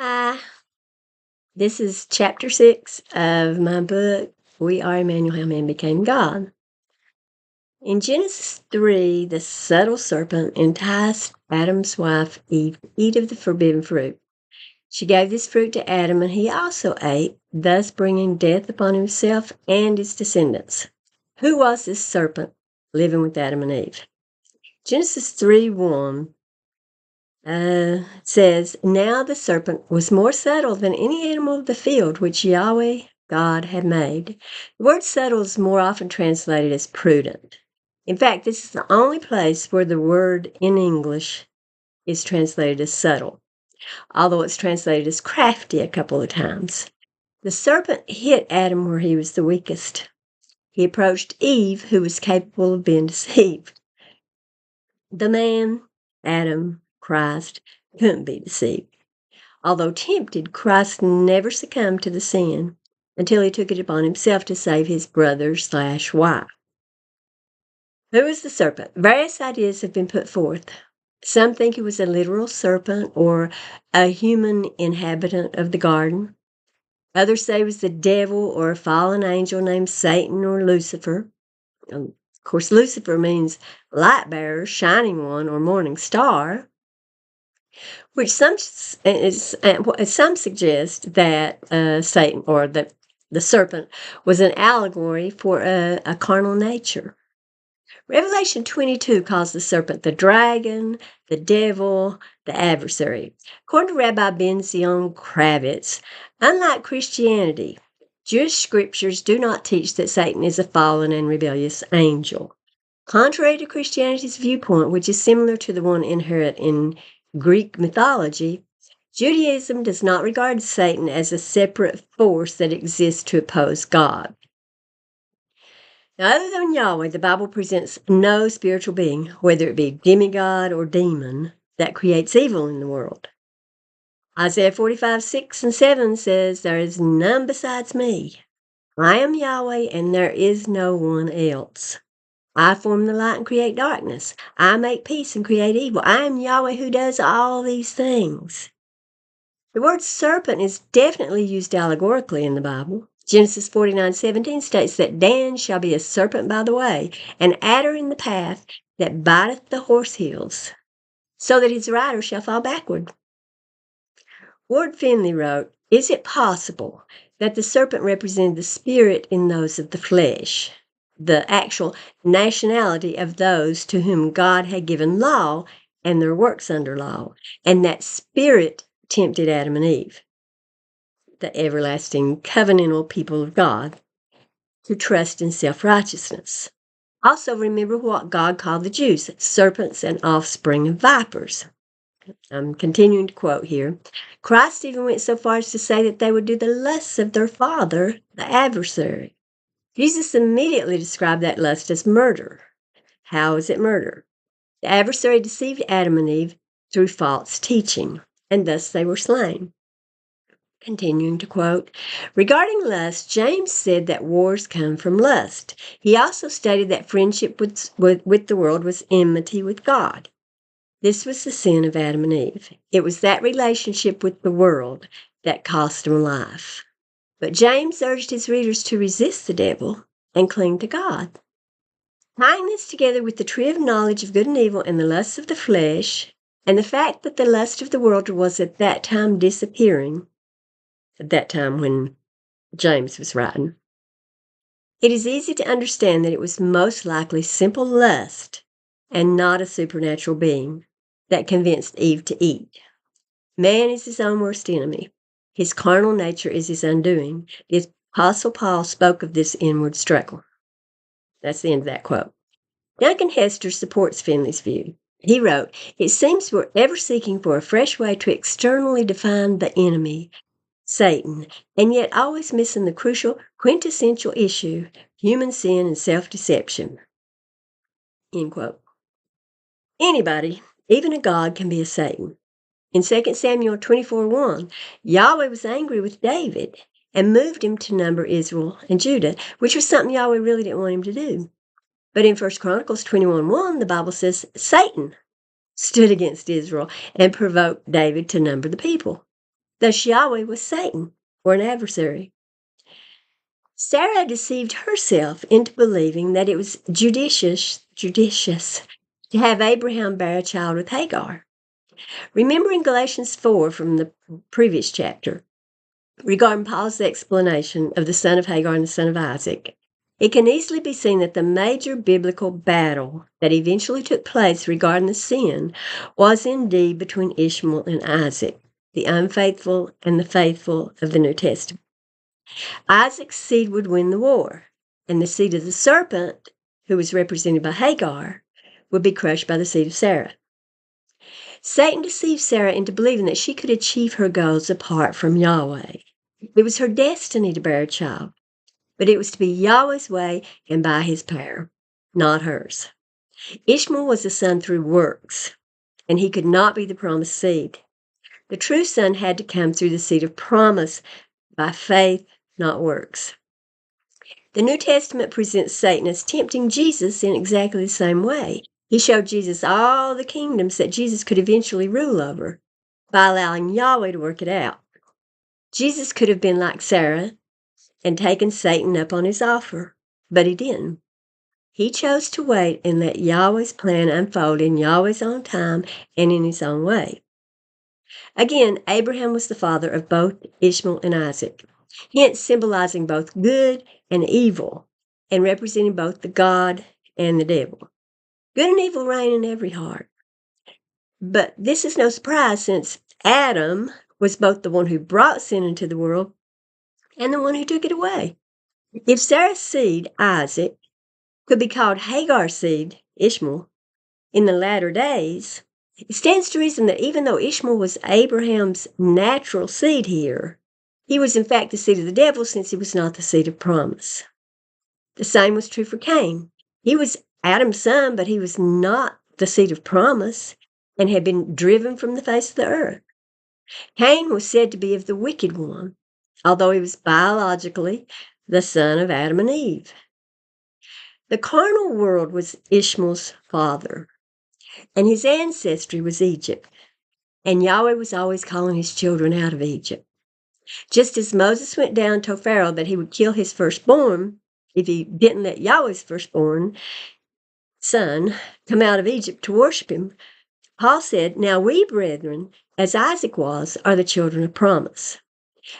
Hi, this is chapter 6 of my book, We Are Emmanuel, How Man Became God. In Genesis 3, the subtle serpent enticed Adam's wife Eve to eat of the forbidden fruit. She gave this fruit to Adam, and he also ate, thus bringing death upon himself and his descendants. Who was this serpent living with Adam and Eve? Genesis 3:1 says, Now the serpent was more subtle than any animal of the field which Yahweh God had made. The word subtle is more often translated as prudent. In fact, this is the only place where the word in English is translated as subtle, although it's translated as crafty a couple of times. The serpent hit Adam where he was the weakest. He approached Eve, who was capable of being deceived. The man, Adam, Christ, couldn't be deceived. Although tempted, Christ never succumbed to the sin until he took it upon himself to save his brother/wife. Who is the serpent? Various ideas have been put forth. Some think he was a literal serpent or a human inhabitant of the garden. Others say it was the devil or a fallen angel named Satan or Lucifer. Of course, Lucifer means light bearer, shining one, or morning star, which some suggest that Satan or the serpent was an allegory for a carnal nature. Revelation 22 calls the serpent the dragon, the devil, the adversary. According to Rabbi Ben Zion Kravitz, unlike Christianity, Jewish scriptures do not teach that Satan is a fallen and rebellious angel. Contrary to Christianity's viewpoint, which is similar to the one inherent in Greek mythology, Judaism does not regard Satan as a separate force that exists to oppose God. Now, other than Yahweh, the Bible presents no spiritual being, whether it be demigod or demon, that creates evil in the world. Isaiah 45:6-7 says, There is none besides me. I am Yahweh, and there is no one else. I form the light and create darkness. I make peace and create evil. I am Yahweh who does all these things. The word serpent is definitely used allegorically in the Bible. Genesis 49:17 states that Dan shall be a serpent by the way, an adder in the path that biteth the horse heels, so that his rider shall fall backward. Ward Finley wrote, Is it possible that the serpent represented the spirit in those of the flesh, the actual nationality of those to whom God had given law and their works under law, and that spirit tempted Adam and Eve, the everlasting covenantal people of God, to trust in self-righteousness? Also remember what God called the Jews, serpents and offspring of vipers. I'm continuing to quote here. Christ even went so far as to say that they would do the lusts of their father, the adversary. Jesus immediately described that lust as murder. How is it murder? The adversary deceived Adam and Eve through false teaching, and thus they were slain. Continuing to quote, regarding lust, James said that wars come from lust. He also stated that friendship with the world was enmity with God. This was the sin of Adam and Eve. It was that relationship with the world that cost them life. But James urged his readers to resist the devil and cling to God. Tying this together with the tree of knowledge of good and evil and the lusts of the flesh, and the fact that the lust of the world was at that time disappearing, at that time when James was writing, it is easy to understand that it was most likely simple lust and not a supernatural being that convinced Eve to eat. Man is his own worst enemy. His carnal nature is his undoing. The Apostle Paul spoke of this inward struggle. That's the end of that quote. Duncan Hester supports Finley's view. He wrote, It seems we're ever seeking for a fresh way to externally define the enemy, Satan, and yet always missing the crucial, quintessential issue, human sin and self-deception. End quote. Anybody, even a god, can be a Satan. In 2 Samuel 24:1, Yahweh was angry with David and moved him to number Israel and Judah, which was something Yahweh really didn't want him to do. But in 1 Chronicles 21:1, the Bible says Satan stood against Israel and provoked David to number the people. Thus Yahweh was Satan, or an adversary. Sarah deceived herself into believing that it was judicious to have Abraham bear a child with Hagar. Remember in Galatians 4 from the previous chapter, regarding Paul's explanation of the son of Hagar and the son of Isaac, it can easily be seen that the major biblical battle that eventually took place regarding the sin was indeed between Ishmael and Isaac, the unfaithful and the faithful of the New Testament. Isaac's seed would win the war, and the seed of the serpent, who was represented by Hagar, would be crushed by the seed of Sarah. Satan deceived Sarah into believing that she could achieve her goals apart from Yahweh. It was her destiny to bear a child, but it was to be Yahweh's way and by his power, not hers. Ishmael was a son through works, and he could not be the promised seed. The true son had to come through the seed of promise by faith, not works. The New Testament presents Satan as tempting Jesus in exactly the same way. He showed Jesus all the kingdoms that Jesus could eventually rule over by allowing Yahweh to work it out. Jesus could have been like Sarah and taken Satan up on his offer, but he didn't. He chose to wait and let Yahweh's plan unfold in Yahweh's own time and in his own way. Again, Abraham was the father of both Ishmael and Isaac, hence symbolizing both good and evil and representing both the God and the devil. Good and evil reign in every heart. But this is no surprise since Adam was both the one who brought sin into the world and the one who took it away. If Sarah's seed, Isaac, could be called Hagar's seed, Ishmael, in the latter days, it stands to reason that even though Ishmael was Abraham's natural seed here, he was in fact the seed of the devil since he was not the seed of promise. The same was true for Cain. He was Adam's son, but he was not the seed of promise and had been driven from the face of the earth. Cain was said to be of the wicked one, although he was biologically the son of Adam and Eve. The carnal world was Ishmael's father, and his ancestry was Egypt, and Yahweh was always calling his children out of Egypt. Just as Moses went down and told Pharaoh that he would kill his firstborn if he didn't let Yahweh's firstborn son come out of Egypt to worship him, Paul said, "Now we, brethren, as Isaac was, are the children of promise,"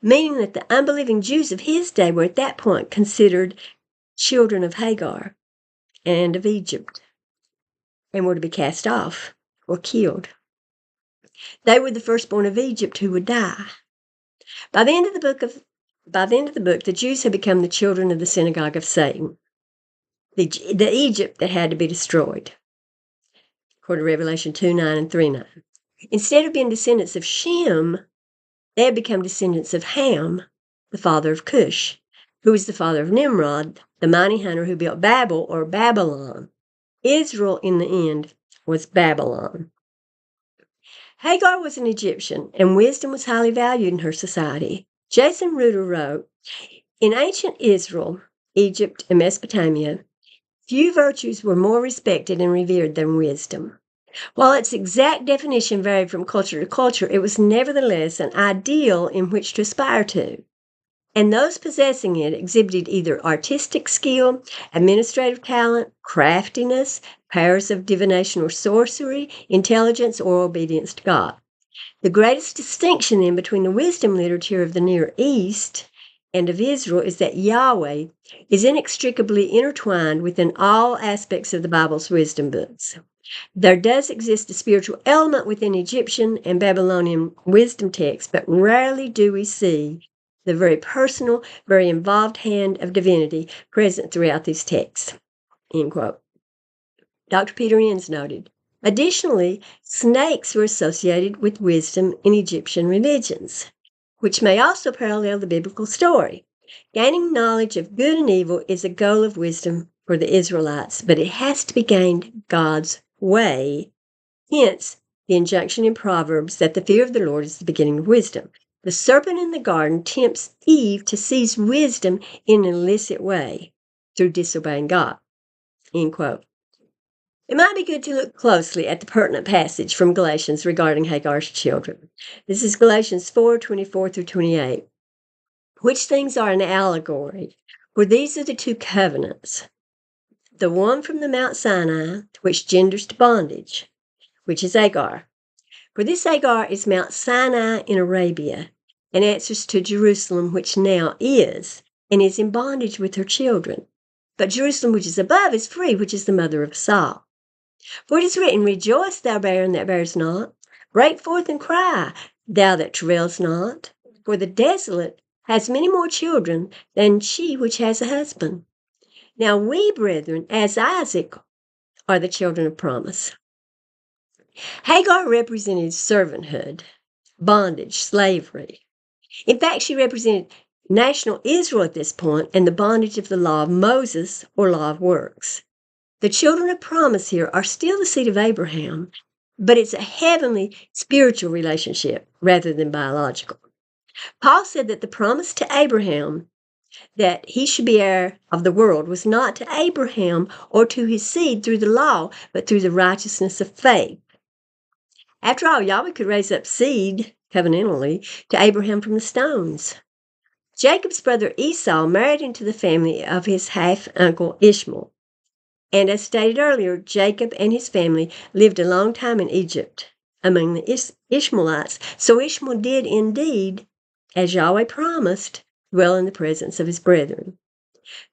meaning that the unbelieving Jews of his day were at that point considered children of Hagar and of Egypt and were to be cast off or killed. They were the firstborn of Egypt who would die. By the end of the book, the Jews had become the children of the synagogue of Satan, the Egypt that had to be destroyed, according to Revelation 2:9 and 3:9. Instead of being descendants of Shem, they had become descendants of Ham, the father of Cush, who was the father of Nimrod, the mighty hunter who built Babel or Babylon. Israel, in the end, was Babylon. Hagar was an Egyptian, and wisdom was highly valued in her society. Jason Ruder wrote, "In ancient Israel, Egypt, and Mesopotamia, few virtues were more respected and revered than wisdom. While its exact definition varied from culture to culture, it was nevertheless an ideal in which to aspire to. And those possessing it exhibited either artistic skill, administrative talent, craftiness, powers of divination or sorcery, intelligence, or obedience to God. The greatest distinction then between the wisdom literature of the Near East and of Israel is that Yahweh is inextricably intertwined within all aspects of the Bible's wisdom books. There does exist a spiritual element within Egyptian and Babylonian wisdom texts, but rarely do we see the very personal, very involved hand of divinity present throughout these texts." End quote. Dr. Peter Enns noted, additionally, snakes were associated with wisdom in Egyptian religions, which may also parallel the biblical story. Gaining knowledge of good and evil is a goal of wisdom for the Israelites, but it has to be gained God's way. Hence, the injunction in Proverbs that the fear of the Lord is the beginning of wisdom. The serpent in the garden tempts Eve to seize wisdom in an illicit way through disobeying God. End quote. It might be good to look closely at the pertinent passage from Galatians regarding Hagar's children. This is Galatians 4:24 through 28. Which things are an allegory? For these are the two covenants. The one from the Mount Sinai, which genders to bondage, which is Hagar. For this Hagar is Mount Sinai in Arabia, and answers to Jerusalem, which now is, and is in bondage with her children. But Jerusalem, which is above, is free, which is the mother of us all. For it is written, Rejoice, thou barren that bears not. Break forth and cry, thou that travails not. For the desolate has many more children than she which has a husband. Now we, brethren, as Isaac, are the children of promise. Hagar represented servanthood, bondage, slavery. In fact, she represented national Israel at this point and the bondage of the law of Moses or law of works. The children of promise here are still the seed of Abraham, but it's a heavenly spiritual relationship rather than biological. Paul said that the promise to Abraham that he should be heir of the world was not to Abraham or to his seed through the law, but through the righteousness of faith. After all, Yahweh could raise up seed, covenantally, to Abraham from the stones. Jacob's brother Esau married into the family of his half-uncle Ishmael. And as stated earlier, Jacob and his family lived a long time in Egypt among the Ishmaelites. So Ishmael did indeed, as Yahweh promised, dwell in the presence of his brethren.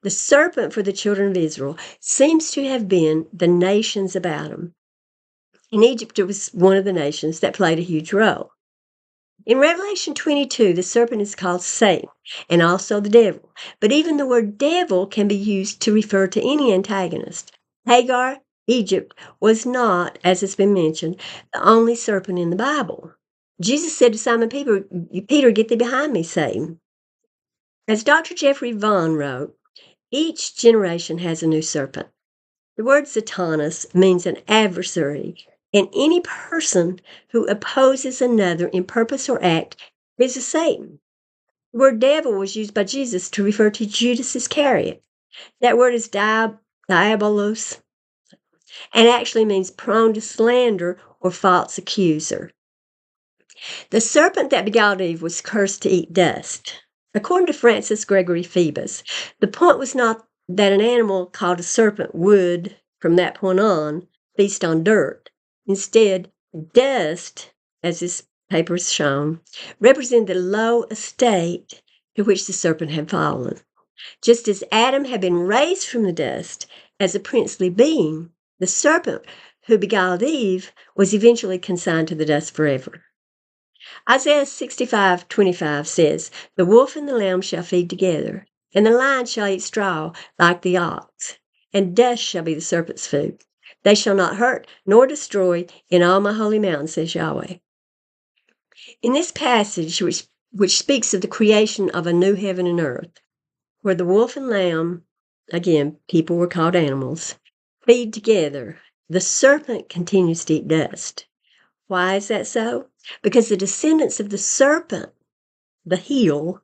The serpent for the children of Israel seems to have been the nations about them. In Egypt, it was one of the nations that played a huge role. In Revelation 22, the serpent is called Satan and also the devil. But even the word devil can be used to refer to any antagonist. Hagar, Egypt, was not, as has been mentioned, the only serpent in the Bible. Jesus said to Simon Peter, get thee behind me, Satan. As Dr. Jeffrey Vaughn wrote, each generation has a new serpent. The word Satanas means an adversary, and any person who opposes another in purpose or act is a Satan. The word devil was used by Jesus to refer to Judas Iscariot. That word is diabolos, and actually means prone to slander or false accuser. The serpent that beguiled Eve was cursed to eat dust. According to Francis Gregory Phoebus, the point was not that an animal called a serpent would, from that point on, feast on dirt. Instead, dust, as this paper has shown, represented the low estate to which the serpent had fallen. Just as Adam had been raised from the dust as a princely being, the serpent who beguiled Eve was eventually consigned to the dust forever. Isaiah 65:25 says, The wolf and the lamb shall feed together, and the lion shall eat straw like the ox, and dust shall be the serpent's food. They shall not hurt nor destroy in all my holy mountain, says Yahweh. In this passage, which speaks of the creation of a new heaven and earth, where the wolf and lamb, again, people were called animals, feed together, the serpent continues to eat dust. Why is that so? Because the descendants of the serpent, the heel,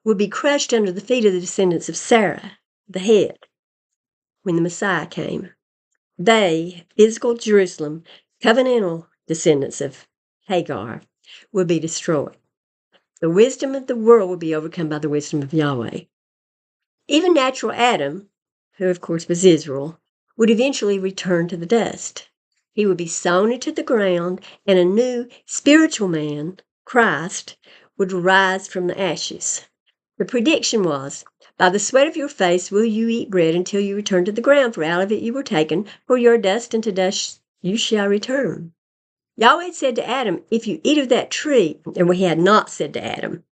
would be crushed under the feet of the descendants of Sarah, the head, when the Messiah came. They, physical Jerusalem, covenantal descendants of Hagar, would be destroyed. The wisdom of the world would be overcome by the wisdom of Yahweh. Even natural Adam, who of course was Israel, would eventually return to the dust. He would be sown into the ground, and a new spiritual man, Christ, would rise from the ashes. The prediction was, By the sweat of your face will you eat bread until you return to the ground, for out of it you were taken, for you are dust, and to dust you shall return. Yahweh had said to Adam, If you eat of that tree, and he had not said to Adam,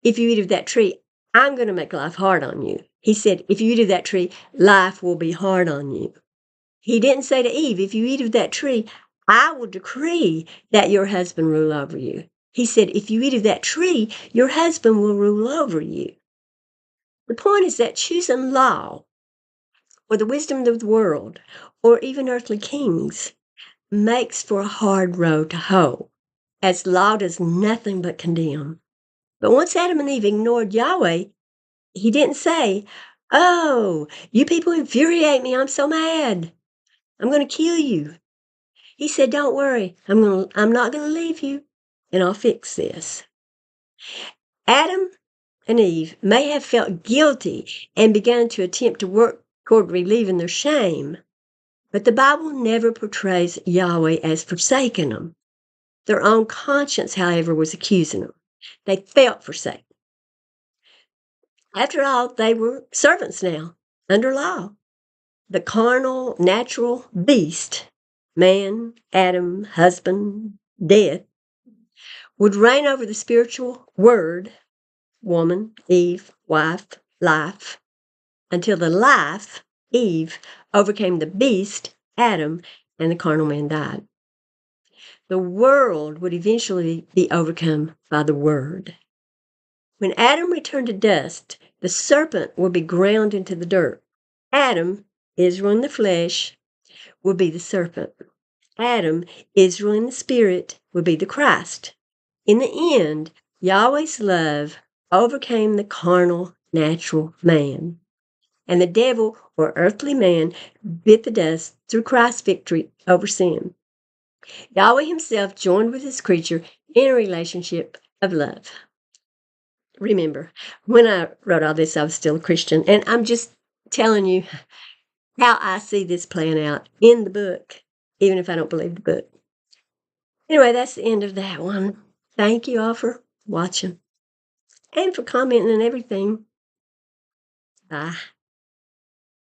If you eat of that tree, I'm going to make life hard on you. He said, If you eat of that tree, life will be hard on you. He didn't say to Eve, If you eat of that tree, I will decree that your husband rule over you. He said, If you eat of that tree, your husband will rule over you. The point is that choosing law or the wisdom of the world or even earthly kings makes for a hard road to hoe, as law does nothing but condemn. But once Adam and Eve ignored Yahweh, he didn't say, Oh, you people infuriate me, I'm so mad. I'm going to kill you. He said, don't worry. I'm not going to leave you, and I'll fix this. Adam and Eve may have felt guilty and began to attempt to work toward relieving their shame, but the Bible never portrays Yahweh as forsaking them. Their own conscience, however, was accusing them. They felt forsaken. After all, they were servants now, under law. The carnal, natural beast, man, Adam, husband, death, would reign over the spiritual word, woman, Eve, wife, life, until the life, Eve, overcame the beast, Adam, and the carnal man died. The world would eventually be overcome by the word. When Adam returned to dust, the serpent would be ground into the dirt. Adam, Israel in the flesh, would be the serpent. Adam, Israel in the spirit, would be the Christ. In the end, Yahweh's love overcame the carnal, natural man. And the devil, or earthly man, bit the dust through Christ's victory over sin. Yahweh himself joined with his creature in a relationship of love. Remember, when I wrote all this, I was still a Christian, and I'm just telling you how I see this playing out in the book, even if I don't believe the book. Anyway, that's the end of that one. Thank you all for watching and for commenting and everything. Bye.